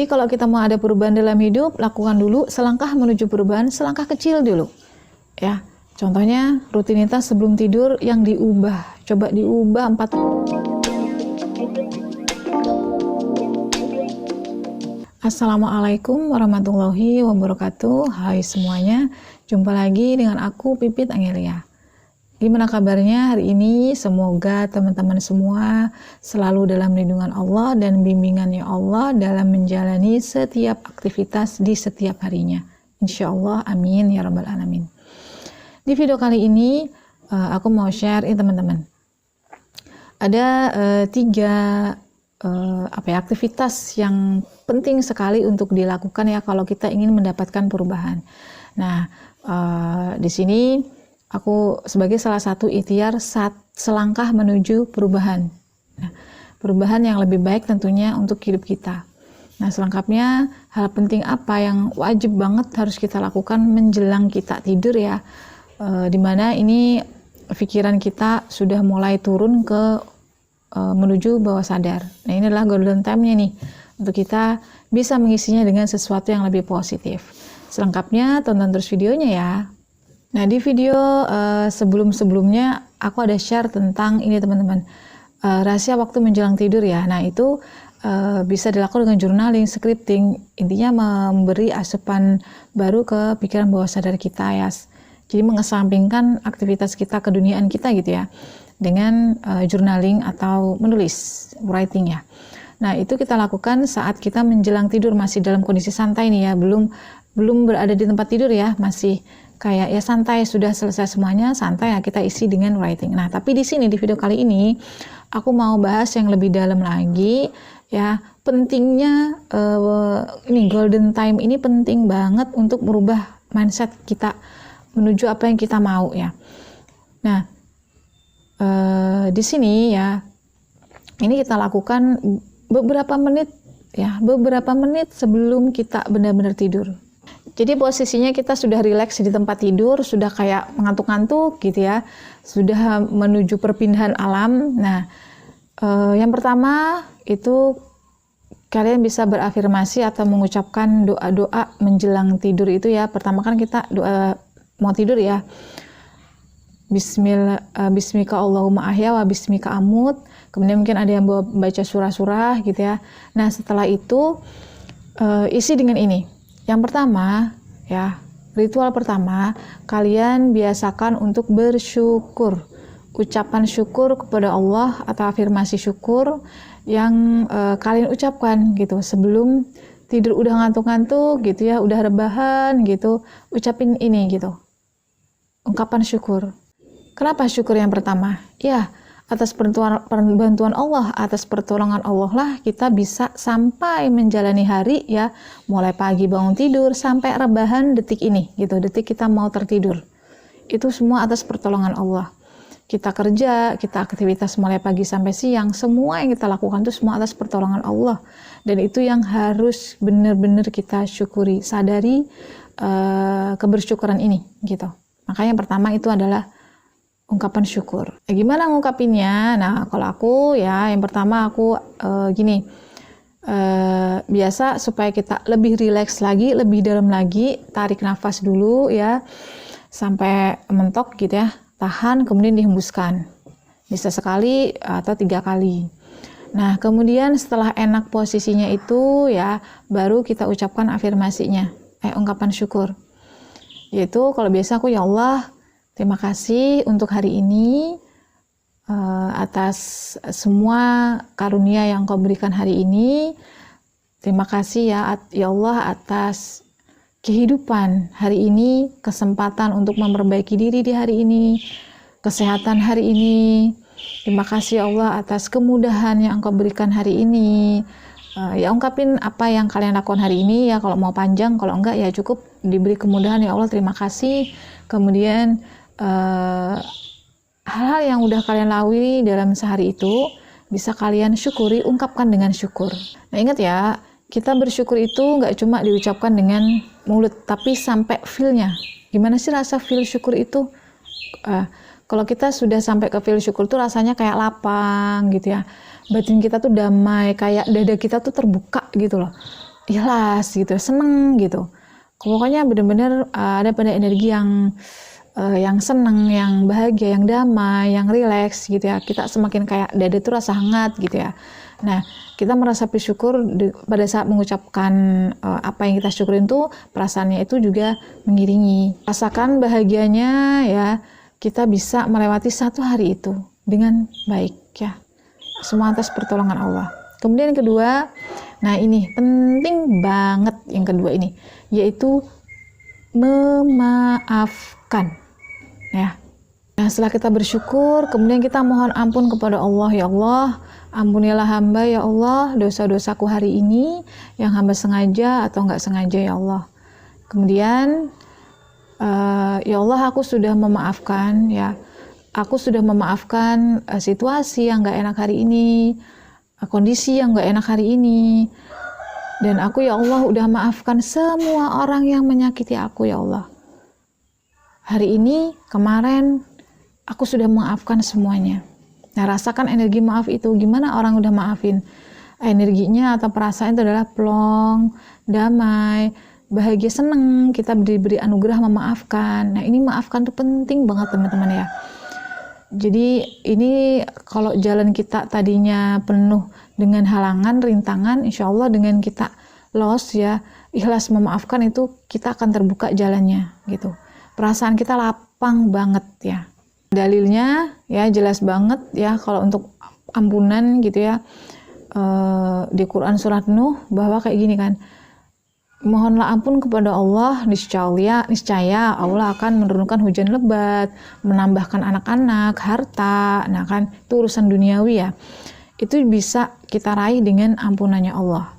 Jadi kalau kita mau ada perubahan dalam hidup, lakukan dulu selangkah menuju perubahan, selangkah kecil dulu. Ya, contohnya rutinitas sebelum tidur yang diubah. Coba diubah 4. Assalamualaikum warahmatullahi wabarakatuh. Hai semuanya, jumpa lagi dengan aku Pipit Angelia. Gimana kabarnya hari ini? Semoga teman-teman semua selalu dalam lindungan Allah dan bimbingannya Allah dalam menjalani setiap aktivitas di setiap harinya. Insya Allah, amin ya rabbal alamin. Di video kali ini aku mau share teman-teman. Ada 3 aktivitas yang penting sekali untuk dilakukan ya kalau kita ingin mendapatkan perubahan. Nah, di sini aku sebagai salah satu ikhtiar selangkah menuju perubahan. Nah, perubahan yang lebih baik tentunya untuk hidup kita. Nah, selengkapnya hal penting apa yang wajib banget harus kita lakukan menjelang kita tidur ya. Dimana ini pikiran kita sudah mulai turun ke menuju bawah sadar. Nah, ini adalah golden time-nya nih untuk kita bisa mengisinya dengan sesuatu yang lebih positif. Selengkapnya tonton terus videonya ya. Nah, di video sebelum-sebelumnya aku ada share tentang ini teman-teman, rahasia waktu menjelang tidur ya. Nah, itu bisa dilakukan dengan journaling, scripting, intinya memberi asupan baru ke pikiran bawah sadar kita ya. Jadi mengesampingkan aktivitas kita, keduniaan kita gitu ya, dengan journaling atau menulis, writing ya. Nah, itu kita lakukan saat kita menjelang tidur, masih dalam kondisi santai nih ya, belum berada di tempat tidur ya, masih kayak ya santai, sudah selesai semuanya, santai ya kita isi dengan writing. Nah, tapi di sini di video kali ini aku mau bahas yang lebih dalam lagi ya, pentingnya ini golden time ini penting banget untuk merubah mindset kita menuju apa yang kita mau ya. Nah, di sini ya, ini kita lakukan beberapa menit sebelum kita benar-benar tidur. Jadi posisinya kita sudah rileks di tempat tidur, sudah kayak ngantuk-ngantuk gitu ya, sudah menuju perpindahan alam. Nah, yang pertama itu kalian bisa berafirmasi atau mengucapkan doa-doa menjelang tidur itu ya. Pertama kan kita doa mau tidur ya. Bismika Allahumma ahya wa bismika amut. Kemudian mungkin ada yang baca surah-surah gitu ya. Nah, setelah itu isi dengan ini. Yang pertama ya, ritual pertama, kalian biasakan untuk bersyukur. Ucapan syukur kepada Allah atau afirmasi syukur yang kalian ucapkan gitu sebelum tidur, udah ngantuk-ngantuk gitu ya, udah rebahan gitu, ucapin ini gitu. Ungkapan syukur. Kenapa syukur yang pertama? Ya, atas bantuan Allah, atas pertolongan Allah lah kita bisa sampai menjalani hari ya, mulai pagi bangun tidur sampai rebahan detik ini gitu, detik kita mau tertidur. Itu semua atas pertolongan Allah. Kita kerja, kita aktivitas mulai pagi sampai siang, semua yang kita lakukan itu semua atas pertolongan Allah. Dan itu yang harus benar-benar kita syukuri, sadari kebersyukuran ini gitu. Makanya yang pertama itu adalah ungkapan syukur. Gimana ngungkapinnya? Nah, kalau aku ya, yang pertama aku biasa supaya kita lebih rileks lagi, lebih dalam lagi, tarik nafas dulu ya, sampai mentok gitu ya, tahan, kemudian dihembuskan. Bisa sekali atau 3 kali. Nah, kemudian setelah enak posisinya itu ya, baru kita ucapkan afirmasinya, ungkapan syukur. Yaitu kalau biasa aku, ya Allah, terima kasih untuk hari ini atas semua karunia yang Kau berikan hari ini. Terima kasih ya Allah atas kehidupan hari ini, kesempatan untuk memperbaiki diri di hari ini, kesehatan hari ini. Terima kasih ya Allah atas kemudahan yang Engkau berikan hari ini. Ya ungkapin apa yang kalian lakukan hari ini ya, kalau mau panjang, kalau enggak ya cukup diberi kemudahan ya Allah, terima kasih. Kemudian hal-hal yang udah kalian lalui dalam sehari itu bisa kalian syukuri, ungkapkan dengan syukur. Nah, ingat ya, kita bersyukur itu nggak cuma diucapkan dengan mulut, tapi sampai feel-nya. Gimana sih rasa feel syukur itu? Kalau kita sudah sampai ke feel syukur itu rasanya kayak lapang gitu ya, batin kita tuh damai, kayak dada kita tuh terbuka gitu loh. ikhlas gitu, seneng gitu. Pokoknya benar-benar ada pada energi yang seneng, yang bahagia, yang damai, yang rileks gitu ya. Kita semakin kayak dada tuh rasa hangat gitu ya. Nah, kita merasa bersyukur pada saat mengucapkan apa yang kita syukurin tuh, perasaannya itu juga mengiringi. Rasakan bahagianya ya, kita bisa melewati satu hari itu dengan baik ya. Semua atas pertolongan Allah. Kemudian yang kedua, nah ini penting banget yang kedua ini, yaitu memaafkan ya. Nah, setelah kita bersyukur, kemudian kita mohon ampun kepada Allah. Ya Allah, ampunilah hamba ya Allah, dosa-dosaku hari ini yang hamba sengaja atau nggak sengaja ya Allah. Kemudian ya Allah, aku sudah memaafkan ya, aku sudah memaafkan situasi yang nggak enak hari ini, kondisi yang nggak enak hari ini, dan aku ya Allah udah maafkan semua orang yang menyakiti aku ya Allah. Hari ini, kemarin, aku sudah memaafkan semuanya. Nah, rasakan energi maaf itu. Gimana orang udah maafin? Energinya atau perasaan itu adalah plong, damai, bahagia, seneng. Kita diberi anugerah memaafkan. Nah, ini maafkan itu penting banget teman-teman ya. Jadi ini kalau jalan kita tadinya penuh dengan halangan, rintangan, insya Allah dengan kita los ya, ikhlas memaafkan itu kita akan terbuka jalannya gitu. Perasaan kita lapang banget ya. Dalilnya ya jelas banget ya kalau untuk ampunan gitu ya, di Quran surat Nuh bahwa kayak gini kan, mohonlah ampun kepada Allah, niscaya Allah akan menurunkan hujan lebat, menambahkan anak-anak, harta. Nah kan itu urusan duniawi ya, itu bisa kita raih dengan ampunannya Allah.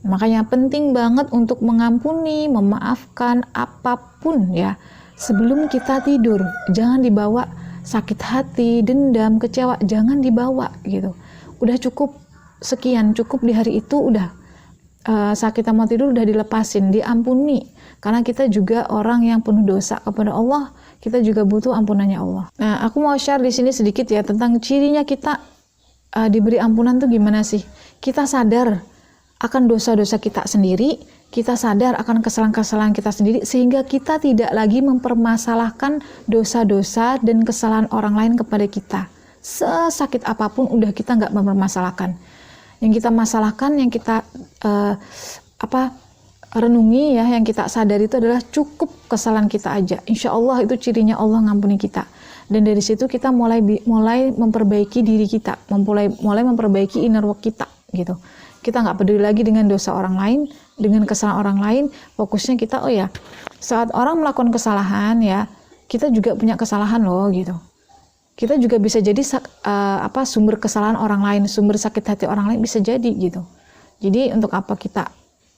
Makanya penting banget untuk mengampuni, memaafkan apapun ya. Sebelum kita tidur, jangan dibawa sakit hati, dendam, kecewa, jangan dibawa gitu. Udah cukup sekian, cukup di hari itu udah saat kita mau tidur udah dilepasin, diampuni. Karena kita juga orang yang penuh dosa kepada Allah, kita juga butuh ampunannya Allah. Nah, aku mau share di sini sedikit ya tentang cirinya kita diberi ampunan tuh gimana sih? Kita sadar akan dosa-dosa kita sendiri, kita sadar akan kesalahan-kesalahan kita sendiri, sehingga kita tidak lagi mempermasalahkan dosa-dosa dan kesalahan orang lain kepada kita. Sesakit apapun udah kita nggak mempermasalahkan. Yang kita masalahkan, yang kita renungi ya, yang kita sadari itu adalah cukup kesalahan kita aja. Insya Allah itu cirinya Allah ngampuni kita. Dan dari situ kita mulai memperbaiki diri kita, mulai memperbaiki inner work kita gitu. Kita nggak peduli lagi dengan dosa orang lain, dengan kesalahan orang lain. Fokusnya kita, oh ya, saat orang melakukan kesalahan ya, kita juga punya kesalahan loh gitu. Kita juga bisa jadi sumber kesalahan orang lain, sumber sakit hati orang lain bisa jadi gitu. Jadi untuk apa kita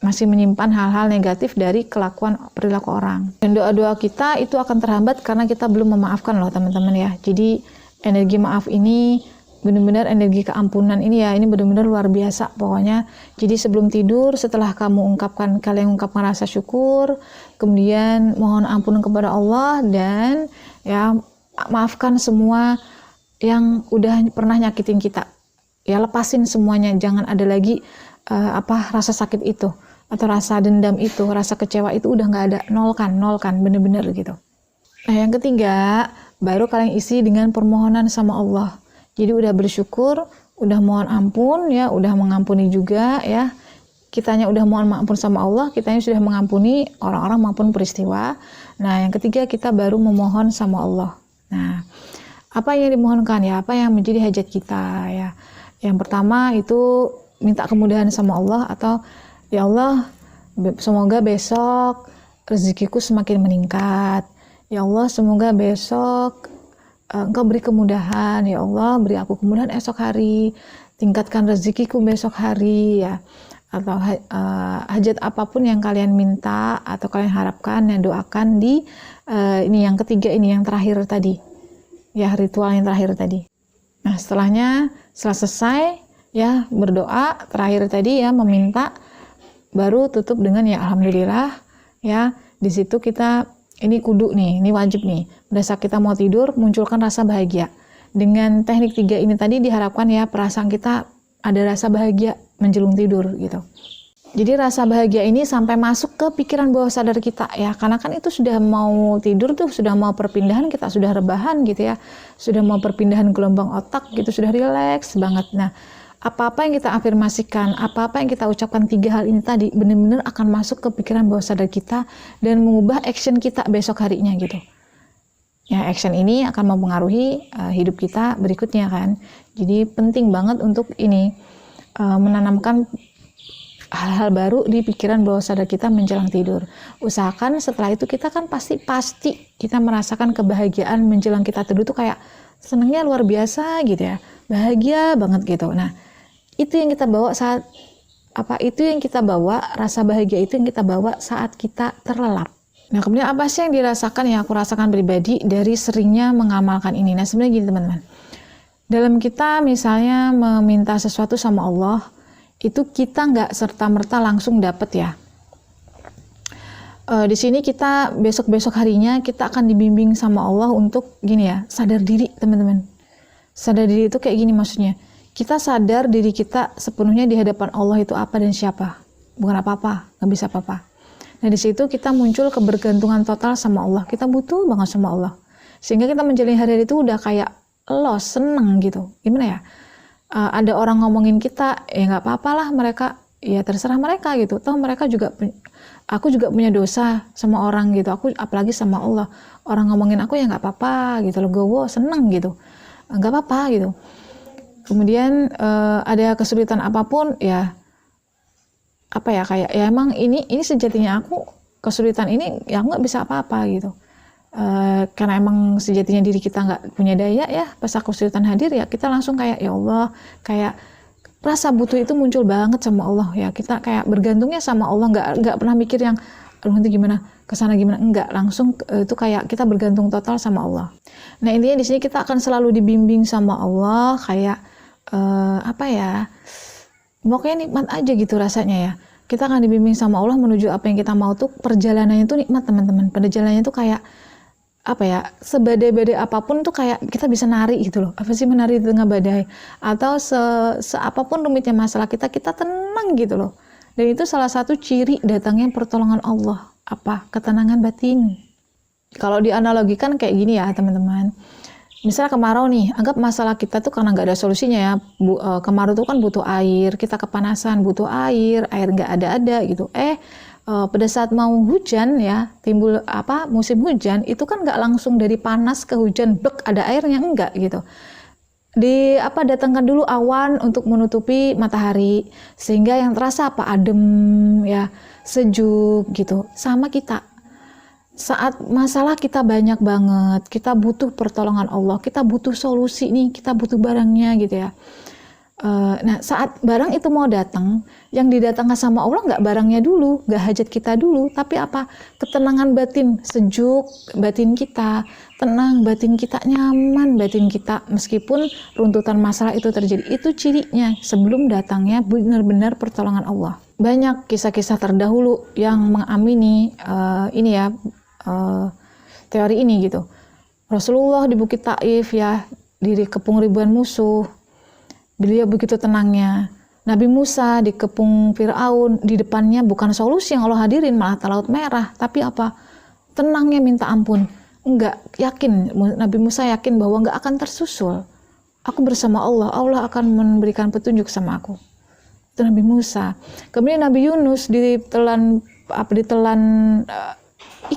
masih menyimpan hal-hal negatif dari kelakuan perilaku orang? Dan doa-doa kita itu akan terhambat karena kita belum memaafkan loh teman-teman ya. Jadi energi maaf ini benar-benar energi keampunan ini ya, ini benar-benar luar biasa pokoknya. Jadi sebelum tidur, setelah kalian ungkapkan rasa syukur, kemudian mohon ampun kepada Allah, dan ya maafkan semua yang udah pernah nyakitin kita. Ya lepasin semuanya, jangan ada lagi rasa sakit itu atau rasa dendam itu, rasa kecewa itu udah nggak ada, nolkan bener-bener gitu. Nah yang ketiga, baru kalian isi dengan permohonan sama Allah. Jadi udah bersyukur, udah mohon ampun ya, udah mengampuni juga ya. Kitanya udah mohon ampun sama Allah, kitanya sudah mengampuni orang-orang maupun peristiwa. Nah yang ketiga, kita baru memohon sama Allah. Nah apa yang dimohonkan ya, apa yang menjadi hajat kita ya. Yang pertama itu minta kemudahan sama Allah, atau ya Allah semoga besok rezekiku semakin meningkat. Ya Allah semoga besok Engkau beri kemudahan, ya Allah beri aku kemudahan esok hari, tingkatkan rezekiku besok hari ya. Atau hajat apapun yang kalian minta atau kalian harapkan, yang doakan di ini yang ketiga, ini yang terakhir tadi ya, ritual yang terakhir tadi. Nah setelah selesai ya berdoa terakhir tadi ya, meminta, baru tutup dengan ya alhamdulillah ya. Di situ kita ini kudu nih, ini wajib nih, pada saat kita mau tidur munculkan rasa bahagia. Dengan teknik 3 ini tadi diharapkan ya perasaan kita ada rasa bahagia menjelang tidur gitu. Jadi rasa bahagia ini sampai masuk ke pikiran bawah sadar kita ya, karena kan itu sudah mau tidur tuh, sudah mau perpindahan, kita sudah rebahan gitu ya, sudah mau perpindahan gelombang otak gitu, sudah rileks banget. Nah, apa-apa yang kita afirmasikan, apa-apa yang kita ucapkan 3 hal ini tadi, benar-benar akan masuk ke pikiran bawah sadar kita dan mengubah action kita besok harinya gitu. Ya, action ini akan mempengaruhi hidup kita berikutnya kan. Jadi penting banget untuk ini menanamkan hal-hal baru di pikiran bawah sadar kita menjelang tidur. Usahakan setelah itu kita kan pasti kita merasakan kebahagiaan menjelang kita tidur tuh kayak senangnya luar biasa gitu ya, bahagia banget gitu. Nah, itu yang kita bawa saat rasa bahagia itu yang kita bawa saat kita terlelap. Nah, kemudian apa sih yang dirasakan, yang aku rasakan pribadi dari seringnya mengamalkan ini? Nah, sebenarnya gini teman-teman, dalam kita misalnya meminta sesuatu sama Allah, itu kita nggak serta-merta langsung dapet ya. Di sini kita besok-besok harinya kita akan dibimbing sama Allah untuk gini ya, sadar diri teman-teman. Sadar diri itu kayak gini maksudnya. Kita sadar diri kita sepenuhnya di hadapan Allah itu apa dan siapa. Bukan apa-apa, nggak bisa apa-apa. Nah, di situ kita muncul kebergantungan total sama Allah. Kita butuh banget sama Allah. Sehingga kita menjalani hari-hari itu udah kayak los, seneng gitu. Gimana ya? Ada orang ngomongin kita, ya nggak apa-apa lah, mereka ya terserah mereka gitu. Toh mereka juga, aku juga punya dosa sama orang gitu. Aku apalagi sama Allah. Orang ngomongin aku ya nggak apa-apa gitu loh, gue seneng gitu, nggak apa-apa gitu. Kemudian ada kesulitan apapun ya, apa ya, kayak ya emang ini sejatinya aku kesulitan ini ya aku nggak bisa apa-apa gitu. Karena emang sejatinya diri kita nggak punya daya ya, pas aku kesulitan hadir ya kita langsung kayak ya Allah, kayak rasa butuh itu muncul banget sama Allah ya, kita kayak bergantungnya sama Allah, nggak pernah mikir yang aduh nanti gimana, kesana gimana, enggak, langsung itu kayak kita bergantung total sama Allah. Nah, intinya di sini kita akan selalu dibimbing sama Allah kayak apa ya, pokoknya nikmat aja gitu rasanya ya. Kita akan dibimbing sama Allah menuju apa yang kita mau tuh, perjalanannya tuh nikmat teman-teman. Perjalanannya tuh kayak apa ya, sebadai-badai apapun tuh kayak kita bisa nari gitu loh. Apa sih menari di tengah badai? Atau seapapun rumitnya masalah kita tenang gitu loh. Dan itu salah satu ciri datangnya pertolongan Allah. Apa? Ketenangan batin. Kalau dianalogikan kayak gini ya teman-teman. Misalnya kemarau nih, anggap masalah kita tuh karena nggak ada solusinya ya. Kemarau tuh kan butuh air, kita kepanasan butuh air nggak ada gitu. Pada saat mau hujan ya, timbul musim hujan, itu kan nggak langsung dari panas ke hujan, blek ada airnya, enggak gitu. Datangkan dulu awan untuk menutupi matahari, sehingga yang terasa adem ya, sejuk gitu. Sama kita. Saat masalah kita banyak banget, kita butuh pertolongan Allah, kita butuh solusi nih, kita butuh barangnya gitu ya. Nah, saat barang itu mau datang, yang didatangkan sama Allah nggak barangnya dulu, nggak hajat kita dulu, tapi apa? Ketenangan batin, sejuk batin kita, tenang batin kita, nyaman batin kita, meskipun runtutan masalah itu terjadi. Itu cirinya sebelum datangnya benar-benar pertolongan Allah. Banyak kisah-kisah terdahulu yang mengamini teori ini gitu. Rasulullah di Bukit Taif ya, dikepung ribuan musuh. Beliau begitu tenangnya. Nabi Musa dikepung Fir'aun, di depannya bukan solusi yang Allah hadirin, malah Laut Merah, tapi apa? Tenangnya minta ampun. Enggak, yakin, Nabi Musa yakin bahwa enggak akan tersusul. Aku bersama Allah, Allah akan memberikan petunjuk sama aku. Itu Nabi Musa. Kemudian Nabi Yunus ditelan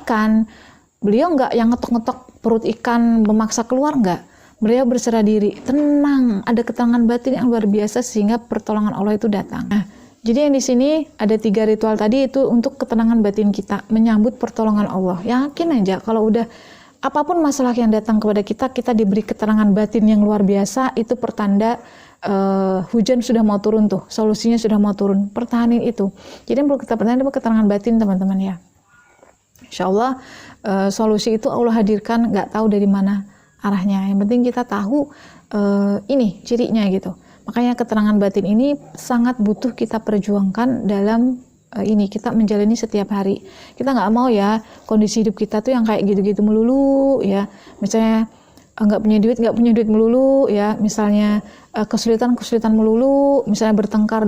ikan. Beliau enggak yang ngetok-ngetok perut ikan memaksa keluar, enggak. Beliau berserah diri, tenang, ada ketenangan batin yang luar biasa sehingga pertolongan Allah itu datang. Nah, jadi yang di sini ada 3 ritual tadi itu untuk ketenangan batin kita, menyambut pertolongan Allah. Yakin aja kalau udah apapun masalah yang datang kepada kita, kita diberi ketenangan batin yang luar biasa, itu pertanda hujan sudah mau turun tuh, solusinya sudah mau turun. Pertahanin itu. Jadi yang perlu kita pertahanin itu ketenangan batin teman-teman ya. Insya Allah solusi itu Allah hadirkan, nggak tahu dari mana arahnya. Yang penting kita tahu ini cirinya gitu. Makanya ketenangan batin ini sangat butuh kita perjuangkan dalam ini kita menjalani setiap hari. Kita nggak mau ya kondisi hidup kita tuh yang kayak gitu-gitu melulu ya. Misalnya nggak punya duit melulu ya, misalnya kesulitan melulu, misalnya bertengkar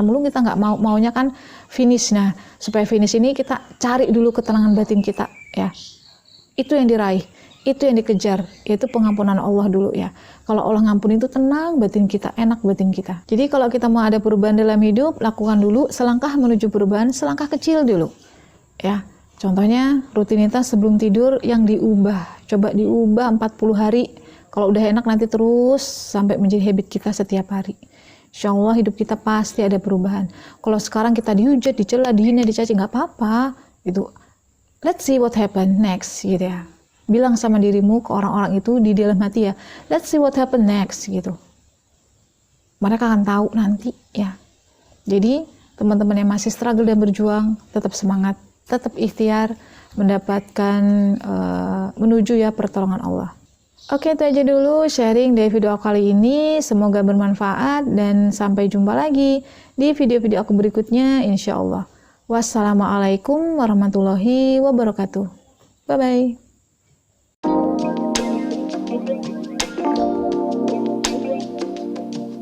melulu, kita nggak maunya kan finish. Nah, supaya finish ini kita cari dulu ketenangan batin kita ya. Itu yang diraih, itu yang dikejar, yaitu pengampunan Allah dulu ya. Kalau Allah ngampuni itu tenang batin kita, enak batin kita. Jadi kalau kita mau ada perubahan dalam hidup, lakukan dulu selangkah menuju perubahan, selangkah kecil dulu ya. Contohnya rutinitas sebelum tidur yang diubah, coba diubah 40 hari. Kalau udah enak nanti terus sampai menjadi habit kita setiap hari. Insya Allah hidup kita pasti ada perubahan. Kalau sekarang kita dihujat, dicela, dihina, dicaci, nggak apa-apa gitu. Let's see what happen next gitu ya. Bilang sama dirimu, ke orang-orang itu di dalam hati ya, let's see what happen next gitu. Mereka akan tahu nanti ya. Jadi teman-teman yang masih struggle dan berjuang, tetap semangat, tetap ikhtiar mendapatkan menuju ya pertolongan Allah. Oke, itu aja dulu sharing dari video kali ini. Semoga bermanfaat dan sampai jumpa lagi di video-video aku berikutnya insya Allah. Wassalamualaikum warahmatullahi wabarakatuh. Bye-bye.